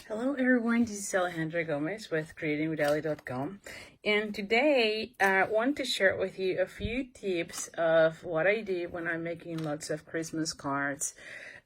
Hello everyone, this is Alejandra Gomez with creatingwithali.com, and today I want to share with you a few tips of what I do when I'm making lots of Christmas cards,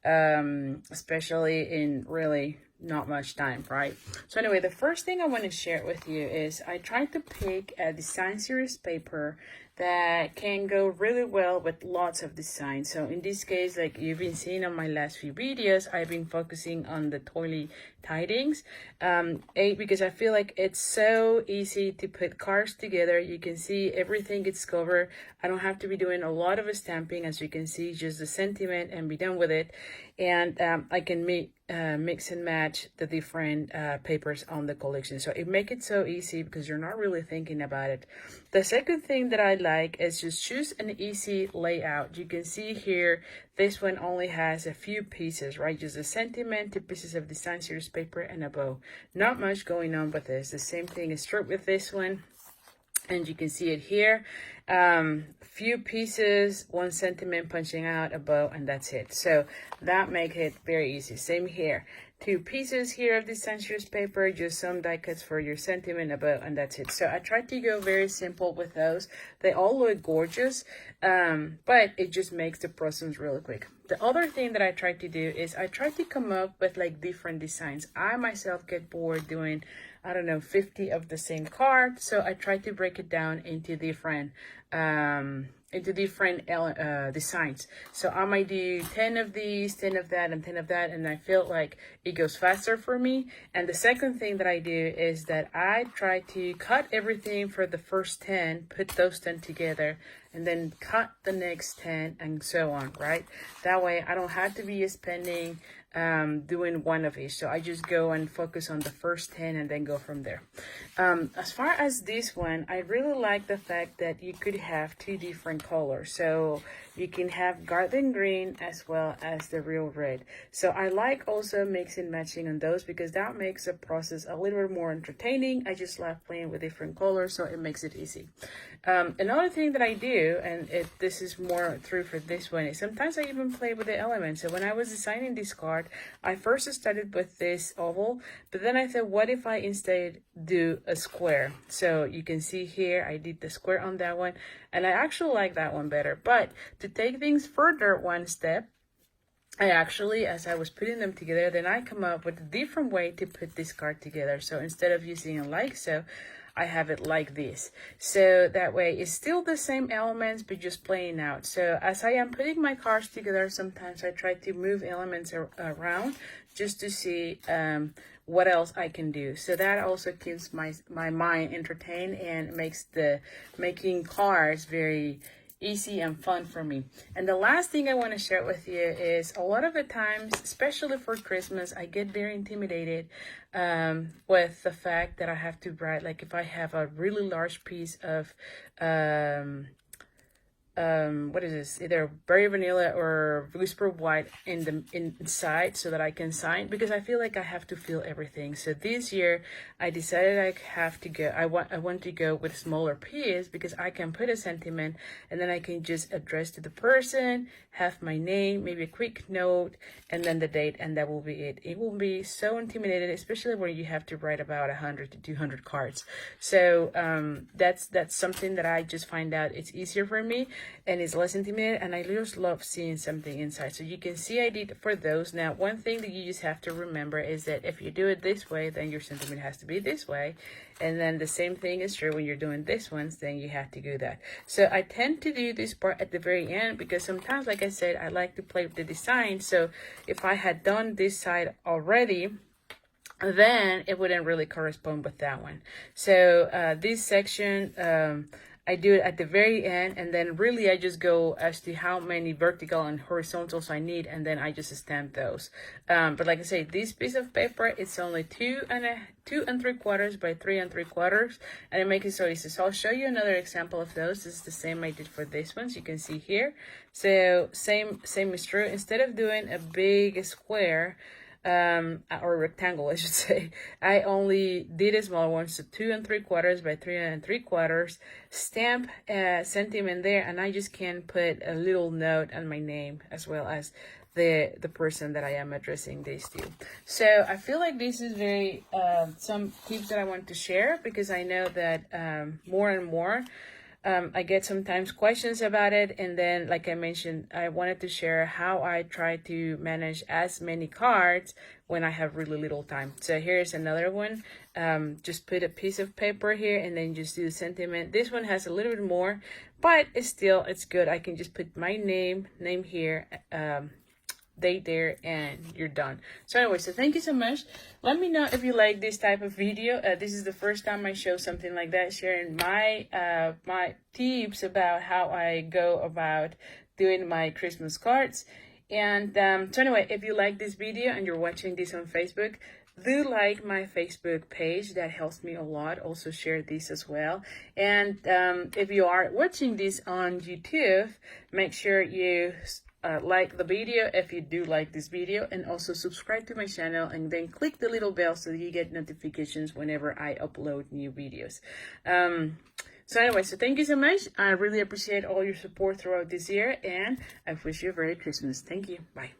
especially in really not much time, right? So anyway, the first thing I want to share with you is I try to pick a design series paper that can go really well with lots of designs. So in this case, like you've been seeing on my last few videos, I've been focusing on the toilet tidings, because I feel like it's so easy to put cards together. You can see everything gets covered. I don't have to be doing a lot of stamping, as you can see, just the sentiment and be done with it. And I can mix and match the different papers on the collection. So it makes it so easy because you're not really thinking about it. The second thing that I like is just choose an easy layout. You can see here, this one only has a few pieces, right? Just a sentiment, 2 pieces of design series paper, and a bow. Not much going on with this. The same thing is true with this one. And you can see it here, few pieces, 1 sentiment punching out, a bow, and that's it. So that makes it very easy. Same here, 2 pieces here of this series paper, just some die cuts for your sentiment, a bow, and that's it. So I tried to go very simple with those. They all look gorgeous, but it just makes the process really quick. The other thing that I try to do is I try to come up with like different designs. I myself get bored doing, I don't know, 50 of the same card. So I try to break it down into different designs. So I might do 10 of these, 10 of that, and 10 of that, and I feel like it goes faster for me. And the second thing that I do is that I try to cut everything for the first 10, put those 10 together, and then cut the next 10, and so on, right? That way I don't have to be spending doing one of each. So I just go and focus on the first 10 and then go from there. As far as this one, I really like the fact that you could have 2 different colors. So you can have garden green as well as the real red. So I like also mixing matching on those because that makes the process a little bit more entertaining. I just love playing with different colors, so it makes it easy. Another thing that I do, and this is more true for this one, is sometimes I even play with the elements. So when I was designing this card, I first started with this oval, but then I thought, what if I instead do a square? So you can see here, I did the square on that one, and I actually like that one better. But to take things further one step, I actually, as I was putting them together, then I come up with a different way to put this card together. So instead of using it like so, I have it like this. So that way it's still the same elements, but just playing out. So as I am putting my cards together, sometimes I try to move elements around just to see what else I can do. So that also keeps my mind entertained and makes the making cards very easy and fun for me. And the last thing I want to share with you is a lot of the times, especially for Christmas, I get very intimidated with the fact that I have to write, like if I have a really large piece of what is this, either berry vanilla or whisper white inside, so that I can sign, because I feel like I have to feel everything. So this year I decided I have to go, I want to go with smaller piece because I can put a sentiment and then I can just address to the person, have my name, maybe a quick note, and then the date, and that will be it. It will be so intimidated, especially when you have to write about 100 to 200 cards. So that's something that I just find out it's easier for me and it's less intimidating, and I just love seeing something inside. So you can see I did for those. Now, one thing that you just have to remember is that if you do it this way, then your sentiment has to be this way. And then the same thing is true when you're doing this ones, then you have to do that. So I tend to do this part at the very end because sometimes, like I said, I like to play with the design. So if I had done this side already, then it wouldn't really correspond with that one. So this section, I do it at the very end, and then really I just go as to how many vertical and horizontals I need, and then I just stamp those. But like I say, this piece of paper, it's only 2 3/4 by 3 3/4, and it makes it so easy. So I'll show you another example of those. This is the same I did for this one, so you can see here. So same is true. Instead of doing a big square, or rectangle, I should say, I only did a small one, so 2 3/4 by 3 3/4, stamp a sentiment there, and I just can put a little note on my name as well as the person that I am addressing this to. So I feel like this is very some tips that I want to share, because I know that more and more I get sometimes questions about it. And then, like I mentioned, I wanted to share how I try to manage as many cards when I have really little time. So here's another one. Just put a piece of paper here and then just do the sentiment. This one has a little bit more, but it's good. I can just put my name here, date there, and you're done. So anyway, so thank you so much. Let me know if you like this type of video. This is the first time I show something like that, sharing my my tips about how I go about doing my Christmas cards. And so anyway, if you like this video and you're watching this on Facebook, do like my Facebook page. That helps me a lot. Also share this as well. And if you are watching this on YouTube, make sure you like the video if you do like this video, and also subscribe to my channel, and then click the little bell so that you get notifications whenever I upload new videos. So anyway, so thank you so much. I really appreciate all your support throughout this year, and I wish you a Merry Christmas. Thank you. Bye.